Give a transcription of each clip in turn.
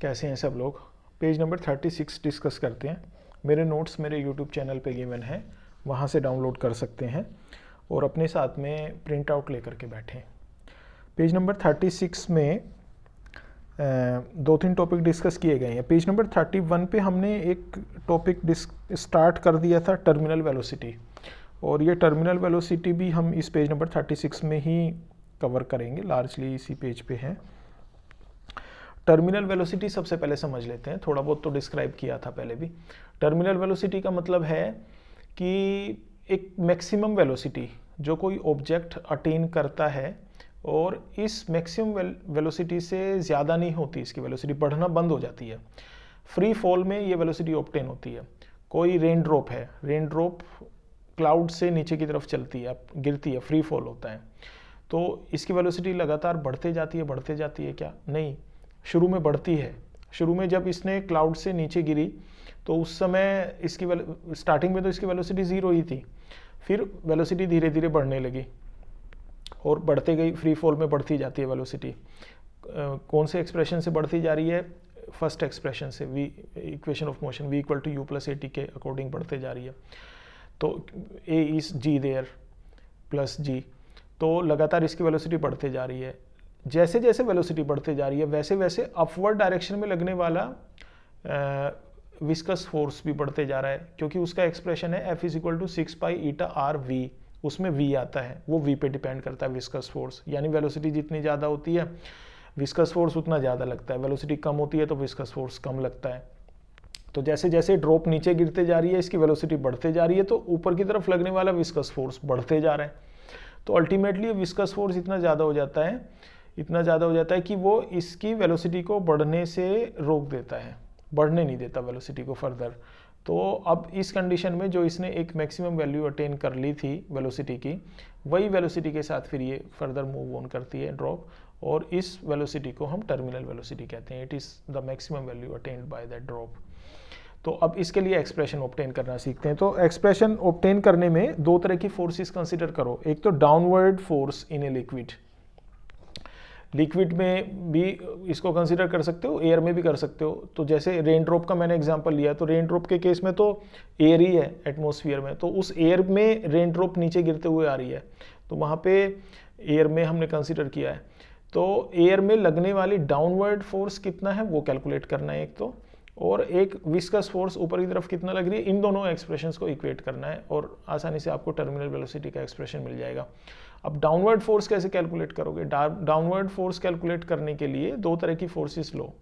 कैसे हैं सब लोग। पेज नंबर 36 डिस्कस करते हैं। मेरे नोट्स मेरे यूट्यूब चैनल पे गिवन है, वहाँ से डाउनलोड कर सकते हैं और अपने साथ में प्रिंट आउट लेकर के बैठें। पेज नंबर 36 में दो तीन टॉपिक डिस्कस किए गए हैं। पेज नंबर 31 पे हमने एक टॉपिक स्टार्ट कर दिया था, टर्मिनल वेलोसिटी, और ये टर्मिनल वेलोसिटी भी हम इस पेज नंबर 36 में ही कवर करेंगे, लार्जली इसी पेज पे हैं। टर्मिनल वेलोसिटी सबसे पहले समझ लेते हैं, थोड़ा बहुत तो डिस्क्राइब किया था पहले भी। टर्मिनल वेलोसिटी का मतलब है कि एक मैक्सिमम वेलोसिटी जो कोई ऑब्जेक्ट अटेन करता है और इस मैक्सिमम वेलोसिटी से ज़्यादा नहीं होती, इसकी वेलोसिटी बढ़ना बंद हो जाती है। फ्री फॉल में ये वेलोसिटी ऑब्टेन होती है। कोई रेन ड्रॉप है, रेन ड्रॉप क्लाउड से नीचे की तरफ चलती है, गिरती है, फ्री फॉल होता है, तो इसकी वेलोसिटी लगातार बढ़ते जाती है क्या? नहीं, शुरू में बढ़ती है। शुरू में जब इसने क्लाउड से नीचे गिरी तो उस समय इसकी स्टार्टिंग में तो इसकी वेलोसिटी 0 ही थी, फिर वेलोसिटी धीरे धीरे बढ़ने लगी और बढ़ते गई, फ्री फॉल में बढ़ती जाती है वेलोसिटी। कौन से एक्सप्रेशन से बढ़ती जा रही है? फर्स्ट एक्सप्रेशन से, v equation of motion v equal to u plus a t के अकॉर्डिंग बढ़ते जा रही है। तो a is g there plus g, तो लगातार इसकी वेलोसिटी बढ़ते जा रही है। जैसे जैसे वेलोसिटी बढ़ते जा रही है वैसे वैसे अपवर्ड डायरेक्शन में लगने वाला विस्कस फोर्स भी बढ़ते जा रहा है, क्योंकि उसका एक्सप्रेशन है F is equal to 6 pi eta r v, उसमें v आता है, वो v पे डिपेंड करता है विस्कस फोर्स। यानी वेलोसिटी जितनी ज़्यादा होती है विस्कस फोर्स उतना ज़्यादा लगता है, वेलोसिटी कम होती है तो विस्कस फोर्स कम लगता है। तो जैसे जैसे ड्रॉप नीचे गिरते जा रही है इसकी वेलोसिटी बढ़ते जा रही है, तो ऊपर की तरफ लगने वाला विस्कस फोर्स बढ़ते जा रहा है। तो अल्टीमेटली विस्कस फोर्स इतना ज़्यादा हो जाता है कि वो इसकी वेलोसिटी को बढ़ने से रोक देता है, बढ़ने नहीं देता वेलोसिटी को फर्दर। तो अब इस कंडीशन में जो इसने एक मैक्सिमम वैल्यू अटेन कर ली थी वेलोसिटी की, वही वेलोसिटी के साथ फिर ये फर्दर मूव ऑन करती है ड्रॉप, और इस वेलोसिटी को हम टर्मिनल वेलोसिटी कहते हैं। It is the maximum value attend by that drop. तो अब इसके लिए एक्सप्रेशन ऑब्टेन करना सीखते हैं। तो एक्सप्रेशन ऑब्टेन करने में दो तरह की फोर्सेस कंसिडर करो। एक तो downward force in a liquid में भी इसको कंसिडर कर सकते हो, एयर में भी कर सकते हो। तो जैसे रेन ड्रॉप का मैंने एग्जांपल लिया, तो रेन ड्रॉप के केस में तो एयर ही है एटमॉस्फेयर में, तो उस एयर में रेन ड्रॉप नीचे गिरते हुए आ रही है, तो वहाँ पे एयर में हमने कंसिडर किया है। तो एयर में लगने वाली डाउनवर्ड फोर्स कितना है वो कैलकुलेट करना है एक तो, और एक विस्कस फोर्स ऊपर की तरफ कितना लग रही है, इन दोनों एक्सप्रेशंस को इक्वेट करना है और आसानी से आपको टर्मिनल वेलोसिटी का एक्सप्रेशन मिल जाएगा। अब डाउनवर्ड फोर्स कैसे कैलकुलेट करोगे? डाउनवर्ड फोर्स कैलकुलेट करने के लिए दो तरह की फोर्सेस लो।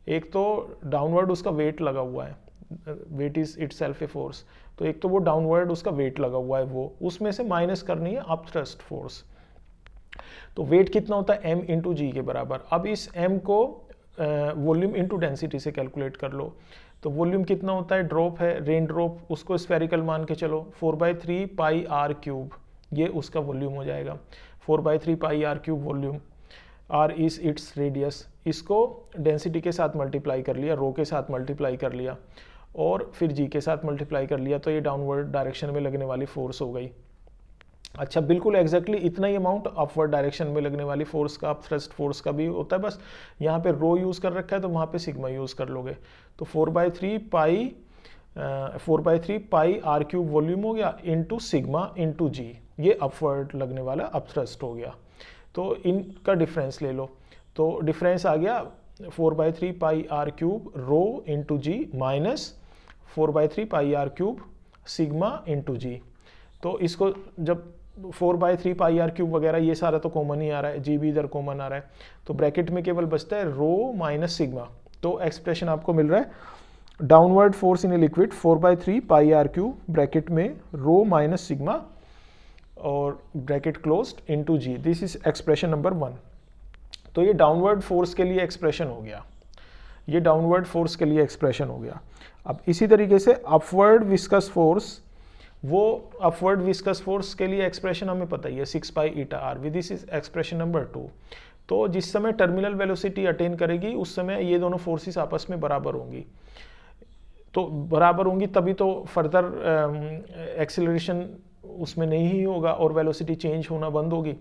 एक तो डाउनवर्ड उसका वेट लगा हुआ है, weight is itself a force, तो एक तो वो डाउनवर्ड उसका वेट लगा हुआ है, वो उसमें से माइनस करनी है अपथ्रस्ट फोर्स। तो वेट कितना होता है? m इंटू जी के बराबर। अब इस m को वॉल्यूम इंटू डेंसिटी से कैलकुलेट कर लो। तो वॉल्यूम कितना होता है? ड्रॉप है, रेन ड्रॉप, उसको स्फेरिकल मान के चलो, 4/3 पाई आर क्यूब, ये उसका वॉल्यूम हो जाएगा। 4/3 pi r cube volume, r is its radius, इसको डेंसिटी के साथ मल्टीप्लाई कर लिया, रो के साथ मल्टीप्लाई कर लिया और फिर जी के साथ मल्टीप्लाई कर लिया, तो ये डाउनवर्ड डायरेक्शन में लगने वाली फोर्स हो गई। अच्छा, बिल्कुल एग्जैक्टली इतना ही अमाउंट अपवर्ड डायरेक्शन में लगने वाली फोर्स का, थ्रस्ट फोर्स का भी होता है, बस यहाँ पे रो यूज़ कर रखा है तो वहाँ पे सिग्मा यूज़ कर लोगे। तो 4/3 पाई आर क्यूब वॉल्यूम हो गया इंटू सिग्मा इंटू जी, ये अपवर्ड लगने वाला अपथ्रस्ट हो गया। तो इनका डिफरेंस ले लो, तो डिफरेंस आ गया 4/3 pi r cube rho into g minus 4/3 pi r cube sigma into g. तो इसको जब 4/3 पाई आर क्यूब वगैरह ये सारा तो कॉमन ही आ रहा है, जी भी इधर कॉमन आ रहा है, तो ब्रैकेट में केवल बचता है रो माइनस सिग्मा। तो एक्सप्रेशन आपको मिल रहा है downward force in a liquid 4/3 pi r cube bracket में रो माइनस सिग्मा और bracket closed into g. This is expression number 1। तो ये डाउनवर्ड फोर्स के लिए एक्सप्रेशन हो गया, ये डाउनवर्ड फोर्स के लिए एक्सप्रेशन हो गया। अब इसी तरीके से अपवर्ड विस्कस फोर्स, वो अपवर्ड विस्कस फोर्स के लिए एक्सप्रेशन हमें पता ही है 6 pi eta r v, this is expression number 2। तो जिस समय टर्मिनल वेलोसिटी अटेन करेगी उस समय ये दोनों फोर्सेस आपस में बराबर होंगी, तो बराबर होंगी तभी तो फर्दर एक्सेलरेशन उसमें नहीं ही होगा और वेलोसिटी चेंज होना बंद होगी,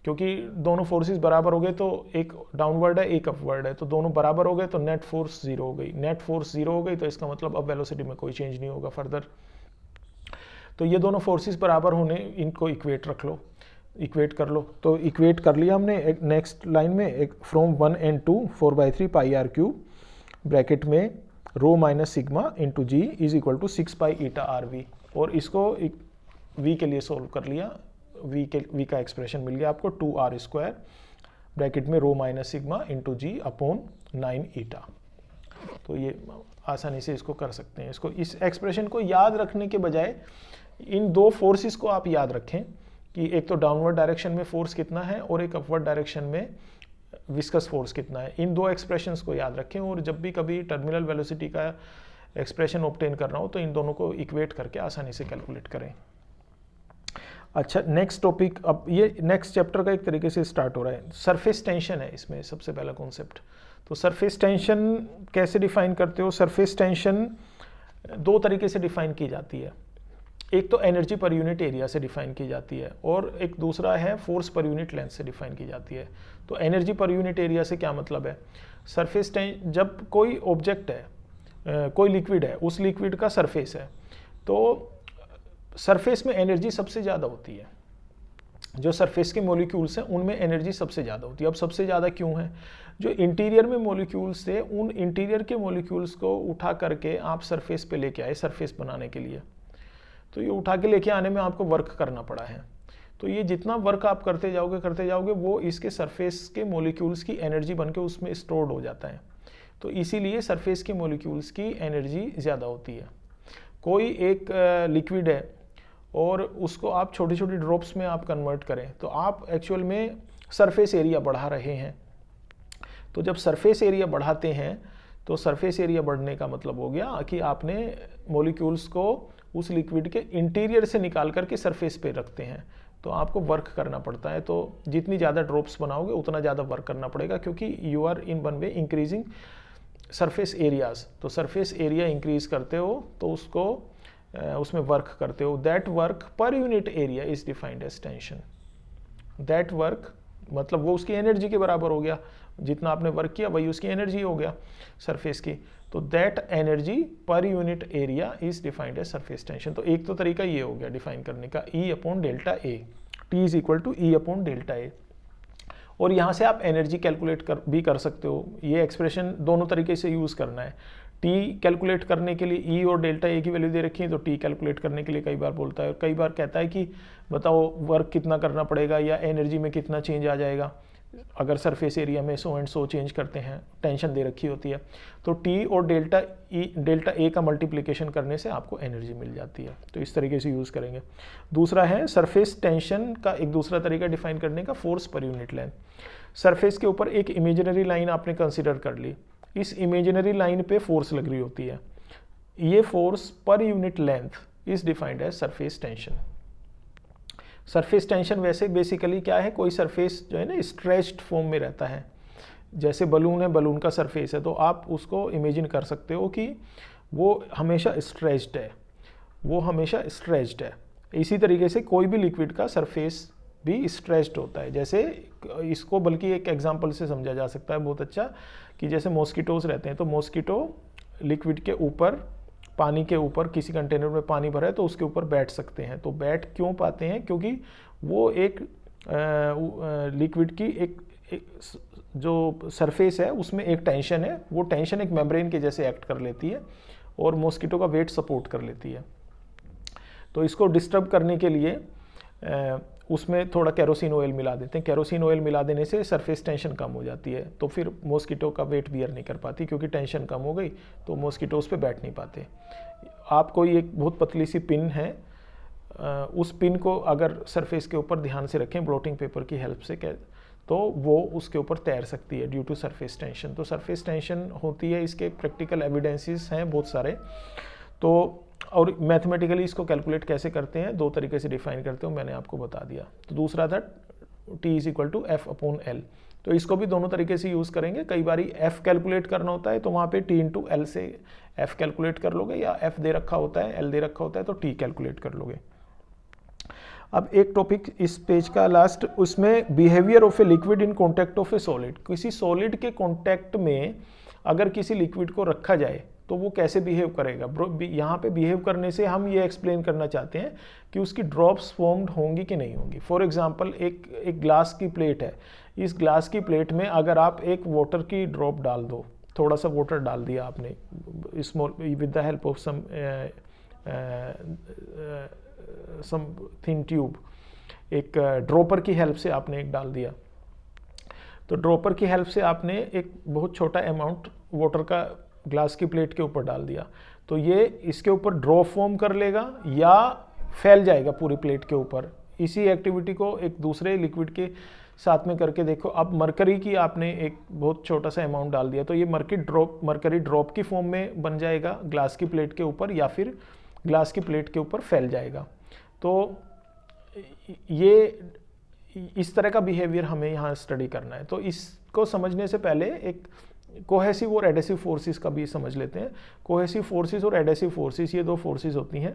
क्योंकि दोनों फोर्सेस बराबर हो गए तो एक डाउनवर्ड है एक अपवर्ड है, तो दोनों बराबर हो गए तो नेट फोर्स जीरो हो गई। नेट फोर्स जीरो हो गई तो इसका मतलब अब वेलोसिटी में कोई चेंज नहीं होगा फर्दर। तो ये दोनों फोर्सेस बराबर होने, इनको इक्वेट रख लो, इक्वेट कर लो। तो इक्वेट कर लिया हमने। एक नेक्स्ट लाइन में एक from 1 and 2 4/3 pi r cube bracket में rho minus sigma into g is equal to 6 pi eta r v, और इसको वी के लिए सोल्व कर लिया। वी का एक्सप्रेशन मिल गया आपको 2r² ब्रैकेट में रो माइनस सिग्मा इंटू जी अपॉन 9 ईटा। तो ये आसानी से इसको कर सकते हैं। इसको, इस एक्सप्रेशन को याद रखने के बजाय इन दो फोर्सेस को आप याद रखें कि एक तो डाउनवर्ड डायरेक्शन में फोर्स कितना है और एक अपवर्ड डायरेक्शन में विस्कस फोर्स कितना है। इन दो एक्सप्रेशंस को याद रखें, और जब भी कभी टर्मिनल वेलोसिटी का एक्सप्रेशन ऑब्टेन करना हो तो इन दोनों को इक्वेट करके आसानी से कैलकुलेट करें। अच्छा, नेक्स्ट टॉपिक, अब ये नेक्स्ट चैप्टर का एक तरीके से स्टार्ट हो रहा है। सरफेस टेंशन है इसमें सबसे पहला कॉन्सेप्ट। तो सरफेस टेंशन कैसे डिफाइन करते हो? सरफेस टेंशन दो तरीके से डिफाइन की जाती है। एक तो एनर्जी पर यूनिट एरिया से डिफाइन की जाती है, और एक दूसरा है फोर्स पर यूनिट लेंथ से डिफाइन की जाती है। तो एनर्जी पर यूनिट एरिया से क्या मतलब है? सरफेस टेंशन, जब कोई ऑब्जेक्ट है, कोई लिक्विड है, उस लिक्विड का सरफेस है, तो सरफेस में एनर्जी सबसे ज़्यादा होती है। जो सरफेस के मॉलिक्यूल्स हैं उनमें एनर्जी सबसे ज़्यादा होती है। अब सबसे ज़्यादा क्यों है? जो इंटीरियर में मॉलिक्यूल्स थे, उन इंटीरियर के मॉलिक्यूल्स को उठा करके आप सरफेस पे लेके आए सरफेस बनाने के लिए, तो ये उठा के लेके आने में आपको वर्क करना पड़ा है। तो ये जितना वर्क आप करते जाओगे वो इसके सरफेस के मॉलिक्यूल्स की एनर्जी बन के उसमें स्टोर्ड हो जाता है। तो इसीलिए सरफेस के मॉलिक्यूल्स की एनर्जी ज़्यादा होती है। कोई एक लिक्विड है और उसको आप छोटी छोटी ड्रॉप्स में आप कन्वर्ट करें, तो आप एक्चुअल में सरफेस एरिया बढ़ा रहे हैं। तो जब सरफेस एरिया बढ़ाते हैं तो सरफेस एरिया बढ़ने का मतलब हो गया कि आपने मॉलिक्यूल्स को उस लिक्विड के इंटीरियर से निकाल करके सरफेस पे रखते हैं, तो आपको वर्क करना पड़ता है। तो जितनी ज़्यादा ड्रॉप्स बनाओगे उतना ज़्यादा वर्क करना पड़ेगा, क्योंकि you are in one way increasing surface areas. तो सरफेस एरिया इंक्रीज करते हो तो उसमें वर्क करते हो। That work per unit area is defined as tension. That work मतलब वो उसकी एनर्जी के बराबर हो गया, जितना आपने वर्क किया वही उसकी एनर्जी हो गया सरफेस की। तो that energy per unit area is defined as surface tension. तो एक तो तरीका ये हो गया डिफाइन करने का, E upon delta A, T is equal to E upon delta A. और यहाँ से आप एनर्जी कैलकुलेट भी कर सकते हो। ये एक्सप्रेशन दोनों तरीके से यूज़ करना है। T कैलकुलेट करने के लिए E और डेल्टा ए की वैल्यू दे रखी है, तो T कैलकुलेट करने के लिए कई बार बोलता है, और कई बार कहता है कि बताओ वर्क कितना करना पड़ेगा या एनर्जी में कितना चेंज आ जाएगा अगर सरफेस एरिया में सो एंड सो चेंज करते हैं, टेंशन दे रखी होती है। तो T और डेल्टा ए का मल्टीप्लिकेशन करने से आपको एनर्जी मिल जाती है। तो इस तरीके से यूज़ करेंगे। दूसरा है सरफेस टेंशन का एक दूसरा तरीका डिफाइन करने का, force per unit length. Surface के ऊपर एक इमेजिनरी लाइन आपने कंसिडर कर ली, इस इमेजिनरी लाइन पे फोर्स लग रही होती है, ये force per unit length is defined as surface tension. Surface tension वैसे बेसिकली क्या है, कोई सरफेस जो है ना स्ट्रेच्ड फॉर्म में रहता है, जैसे बलून है, बलून का सरफेस है, तो आप उसको इमेजिन कर सकते हो कि वो हमेशा स्ट्रेच्ड है, वो हमेशा स्ट्रेच्ड है। इसी तरीके से कोई भी लिक्विड का सरफेस भी स्ट्रेच्ड होता है। जैसे इसको बल्कि एक एग्जांपल से समझा जा सकता है बहुत अच्छा, कि जैसे मॉस्किटोज रहते हैं, तो मॉस्किटो लिक्विड के ऊपर, पानी के ऊपर, किसी कंटेनर में पानी भरा है तो उसके ऊपर बैठ सकते हैं। तो बैठ क्यों पाते हैं? क्योंकि वो एक लिक्विड की एक जो सरफेस है उसमें एक टेंशन है, वो टेंशन एक मेम्ब्रेन के जैसे एक्ट कर लेती है और मॉस्किटो का वेट सपोर्ट कर लेती है। तो इसको डिस्टर्ब करने के लिए उसमें थोड़ा केरोसिन ऑयल मिला देते हैं। केरोसिन ऑयल मिला देने से सरफेस टेंशन कम हो जाती है, तो फिर मॉस्किटो का वेट बियर नहीं कर पाती, क्योंकि टेंशन कम हो गई तो मॉस्किटो उस पर बैठ नहीं पाते। आप कोई एक बहुत पतली सी पिन है, उस पिन को अगर सरफेस के ऊपर ध्यान से रखें ब्लोटिंग पेपर की हेल्प से, तो वो उसके ऊपर तैर सकती है ड्यू टू सरफेस टेंशन। तो सरफेस टेंशन होती है, इसके प्रैक्टिकल एविडेंसेस हैं बहुत सारे। तो और मैथमेटिकली इसको कैलकुलेट कैसे करते हैं, दो तरीके से डिफाइन करते हो, मैंने आपको बता दिया। तो दूसरा था T is equal to F upon L। तो इसको भी दोनों तरीके से यूज़ करेंगे। कई बार F कैलकुलेट करना होता है तो वहाँ पे T इंटू L से F कैलकुलेट कर लोगे, या F दे रखा होता है, L दे रखा होता है तो T कैलकुलेट कर लोगे। अब एक टॉपिक इस पेज का लास्ट, उसमें behaviour of a liquid in contact of A solid. किसी सॉलिड के कॉन्टैक्ट में अगर किसी लिक्विड को रखा जाए तो वो कैसे बिहेव करेगा। यहाँ पे बिहेव करने से हम ये एक्सप्लेन करना चाहते हैं कि उसकी ड्रॉप्स फॉर्म्ड होंगी कि नहीं होंगी। फॉर एग्जांपल एक ग्लास की प्लेट है, इस ग्लास की प्लेट में अगर आप एक वाटर की ड्रॉप डाल दो, थोड़ा सा वाटर डाल दिया आपने small with the help of some thin tube, एक ड्रॉपर की हेल्प से आपने एक डाल दिया, तो ड्रॉपर की हेल्प से आपने एक बहुत छोटा अमाउंट वाटर का ग्लास की प्लेट के ऊपर डाल दिया, तो ये इसके ऊपर ड्रॉप फॉर्म कर लेगा या फैल जाएगा पूरी प्लेट के ऊपर। इसी एक्टिविटी को एक दूसरे लिक्विड के साथ में करके देखो। अब मरकरी की आपने एक बहुत छोटा सा अमाउंट डाल दिया, तो ये मरकरी ड्रॉप की फॉर्म में बन जाएगा ग्लास की प्लेट के ऊपर, या फिर ग्लास की प्लेट के ऊपर फैल जाएगा। तो ये इस तरह का बिहेवियर हमें यहाँ स्टडी करना है। तो इसको समझने से पहले एक कोहेसिव और एडेसिव फोर्सेस का भी समझ लेते हैं। कोहेसिव फोर्सेस और एडेसिव फोर्सेस, ये दो फोर्सेस होती हैं।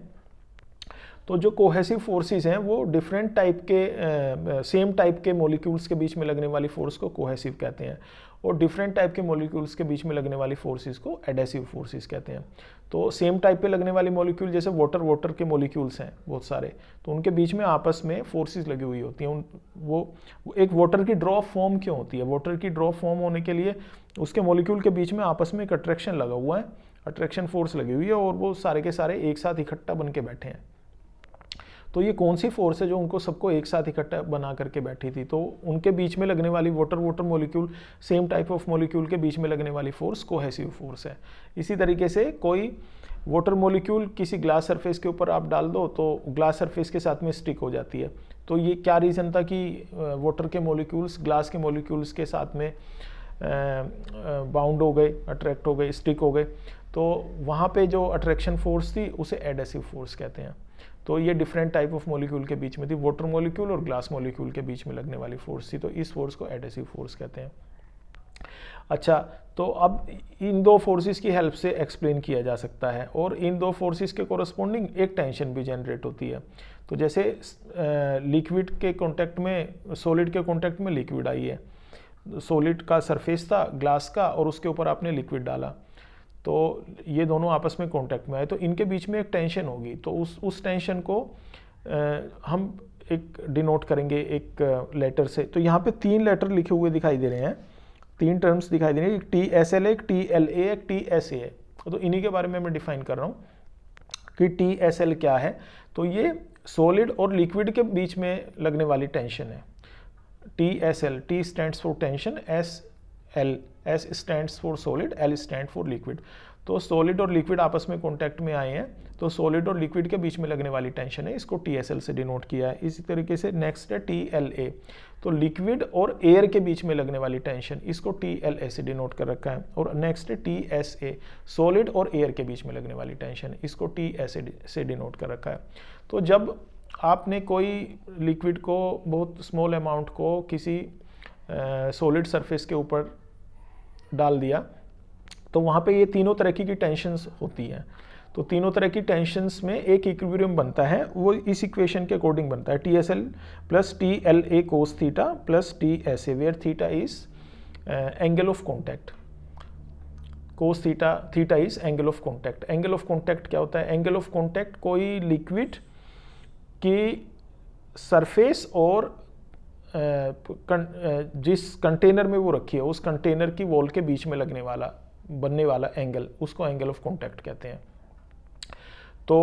तो जो कोहेसिव फोर्सेस हैं वो डिफरेंट टाइप के सेम टाइप के मॉलिक्यूल्स के बीच में लगने वाली फोर्स को कोहेसिव कहते हैं, और डिफरेंट टाइप के मॉलिक्यूल्स के बीच में लगने वाली फोर्सेस को एडेसिव फोर्सेस कहते हैं। तो सेम टाइप पे लगने वाली मॉलिक्यूल, जैसे वाटर के मॉलिक्यूल्स हैं बहुत सारे, तो उनके बीच में आपस में फोर्सेस लगी हुई होती हैं। वो एक वाटर की ड्रॉप फॉर्म क्यों होती है? वाटर की ड्रॉप फॉर्म होने के लिए उसके मॉलिक्यूल के बीच में आपस में एक अट्रैक्शन लगा हुआ है, अट्रैक्शन फोर्स लगी हुई है, और वो सारे के सारे एक साथ इकट्ठा बन के बैठे हैं। तो ये कौन सी फोर्स है जो उनको सबको एक साथ इकट्ठा बना करके बैठी थी? तो उनके बीच में लगने वाली water molecule, same type of molecule के बीच में लगने वाली फोर्स कोहेसिव फोर्स है। इसी तरीके से कोई वाटर मॉलिक्यूल किसी ग्लास सरफेस के ऊपर आप डाल दो तो ग्लास सरफेस के साथ में स्टिक हो जाती है। तो ये क्या रीज़न था कि वाटर के मॉलिक्यूल्स ग्लास के मॉलिक्यूल्स के साथ में बाउंड हो गए, अट्रैक्ट हो गए, स्टिक हो गए। तो वहाँ पे जो अट्रैक्शन फोर्स थी उसे एडेसिव फोर्स कहते हैं। तो ये डिफरेंट टाइप ऑफ मॉलिक्यूल के बीच में थी, वाटर मॉलिक्यूल और ग्लास मॉलिक्यूल के बीच में लगने वाली फोर्स थी, तो इस फोर्स को एडेसिव फोर्स कहते हैं। अच्छा, तो अब इन दो फोर्सेस की हेल्प से एक्सप्लेन किया जा सकता है, और इन दो फोर्सेस के कोरस्पॉन्डिंग एक टेंशन भी जनरेट होती है। तो जैसे लिक्विड के कॉन्टैक्ट में, सॉलिड के कॉन्टैक्ट में लिक्विड आई है, सॉलिड का सरफेस था ग्लास का और उसके ऊपर आपने लिक्विड डाला, तो ये दोनों आपस में कांटेक्ट में आए, तो इनके बीच में एक टेंशन होगी। तो उस टेंशन को हम एक डिनोट करेंगे एक लेटर से। तो यहाँ पे 3 लेटर लिखे हुए दिखाई दे रहे हैं, 3 टर्म्स दिखाई दे रहे हैं, एक TSL, एक TLA, एक TSA है। तो इन्हीं के बारे में मैं डिफाइन कर रहा हूँ कि TSL क्या है। तो ये सॉलिड और लिक्विड के बीच में लगने वाली टेंशन है। TSL, T stands for tension, S stands for solid, L stand for liquid. तो सॉलिड और लिक्विड आपस में कांटेक्ट में आए हैं, तो सॉलिड और लिक्विड के बीच में लगने वाली टेंशन है, इसको TSL से डिनोट किया है। इसी तरीके से नेक्स्ट है TLA, तो लिक्विड और एयर के बीच में लगने वाली टेंशन, इसको TLA से डिनोट कर रखा है। और नेक्स्ट है TSA, सॉलिड और एयर के बीच में लगने वाली टेंशन, इसको TSA से डिनोट कर रखा है। तो जब आपने कोई लिक्विड को, बहुत स्मॉल अमाउंट को किसी सॉलिड सरफेस के ऊपर डाल दिया, तो वहाँ पे ये तीनों तरह की टेंशन्स होती हैं। तो तीनों तरह की टेंशन्स में एक इक्विलिब्रियम बनता है, वो इस इक्वेशन के अकॉर्डिंग बनता है, TSL plus TLA cos theta plus TSA, where theta is angle of contact, cos theta is angle of contact. Angle of contact क्या होता है? एंगल ऑफ कॉन्टैक्ट कोई लिक्विड की सरफेस और जिस कंटेनर में वो रखी है उस कंटेनर की वॉल के बीच में बनने वाला एंगल, उसको एंगल ऑफ कॉन्टैक्ट कहते हैं। तो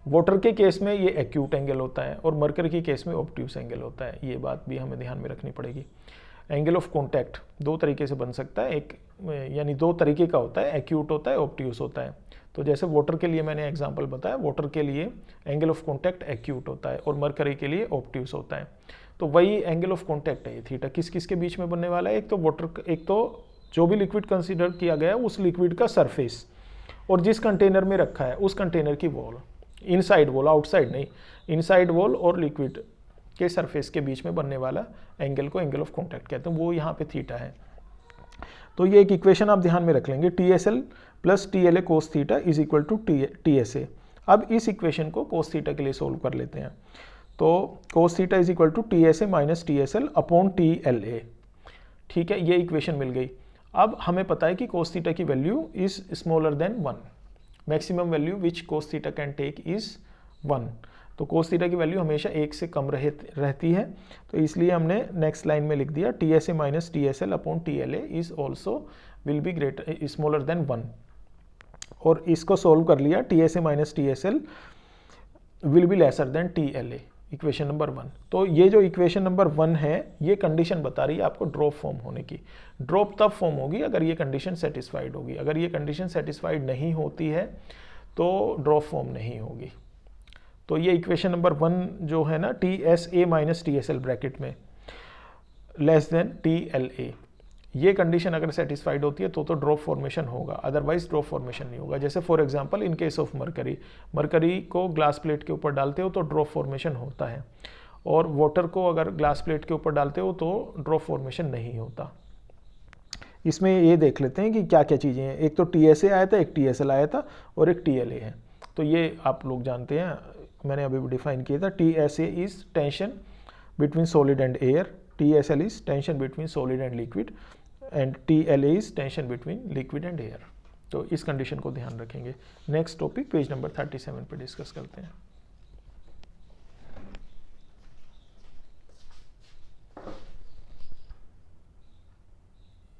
वाटर के केस में ये एक्यूट एंगल होता है और मरकरी के केस में ऑब्ट्यूस एंगल होता है। ये बात भी हमें ध्यान में रखनी पड़ेगी। एंगल ऑफ कॉन्टैक्ट 2 तरीके से बन सकता है, एक यानी 2 तरीके का होता है, एक्यूट होता है, ऑब्ट्यूस होता है। तो जैसे वाटर के लिए मैंने एग्जांपल बताया, वाटर के लिए एंगल ऑफ कॉन्टैक्ट एक्यूट होता है और मरकरी के लिए ऑब्ट्यूस होता है। तो वही एंगल ऑफ कॉन्टैक्ट है ये थीटा, किस किस के बीच में बनने वाला है? एक तो वाटर, एक तो जो भी लिक्विड कंसीडर किया गया है उस लिक्विड का सरफेस, और जिस कंटेनर में रखा है उस कंटेनर की वॉल, इनसाइड वॉल, आउटसाइड नहीं, इनसाइड वॉल और लिक्विड के सरफेस के बीच में बनने वाला एंगल को एंगल ऑफ कॉन्टैक्ट कहते हैं, वो यहाँ पे थीटा है। तो ये एक इक्वेशन आप ध्यान में रख लेंगे, TSL plus TLA cos theta is equal to TSA। अब इस इक्वेशन को cos थीटा के लिए सोल्व कर लेते हैं। तो cos theta is equal to TSA minus TSL upon TLA। ठीक है, ये इक्वेशन मिल गई। अब हमें पता है कि cos थीटा की value is smaller than 1, maximum value which cos theta can take is 1। तो cos थीटा की वैल्यू हमेशा 1 से कम रहती है, तो इसलिए हमने नेक्स्ट लाइन में लिख दिया TSA minus TSL upon TLA is also will be greater smaller than 1। और इसको सोल्व कर लिया, TSA minus TSL will be lesser than TLA, equation number 1। तो ये जो इक्वेशन नंबर 1 है, ये कंडीशन बता रही है आपको ड्रॉप फॉर्म होने की। ड्रॉप तब फॉर्म होगी अगर ये कंडीशन सेटिस्फाइड होगी। अगर ये कंडीशन सेटिस्फाइड नहीं होती है तो ड्रॉप फॉर्म नहीं होगी। तो ये इक्वेशन नंबर 1 जो है ना, TSA माइनस TSL ब्रैकेट में लेस देन TLA, ये कंडीशन अगर सेटिस्फाइड होती है तो ड्रॉप फॉर्मेशन होगा, अदरवाइज ड्रॉप फॉर्मेशन नहीं होगा। जैसे for example in case of mercury को ग्लास प्लेट के ऊपर डालते हो तो ड्रॉप फॉर्मेशन होता है, और वाटर को अगर ग्लास प्लेट के ऊपर डालते हो तो ड्रॉप फॉर्मेशन नहीं होता। इसमें ये देख लेते हैं कि क्या क्या चीज़ें हैं। एक तो TSA आया था, एक TSL आया था, और एक TLA है। तो ये आप लोग जानते हैं, मैंने अभी भी डिफाइन किया था। TSA is tension between solid and air, TSL is tension between solid and liquid, and TLA is tension between liquid and air. तो इस कंडीशन को ध्यान रखेंगे। नेक्स्ट टॉपिक पेज नंबर 37 पे डिस्कस करते हैं।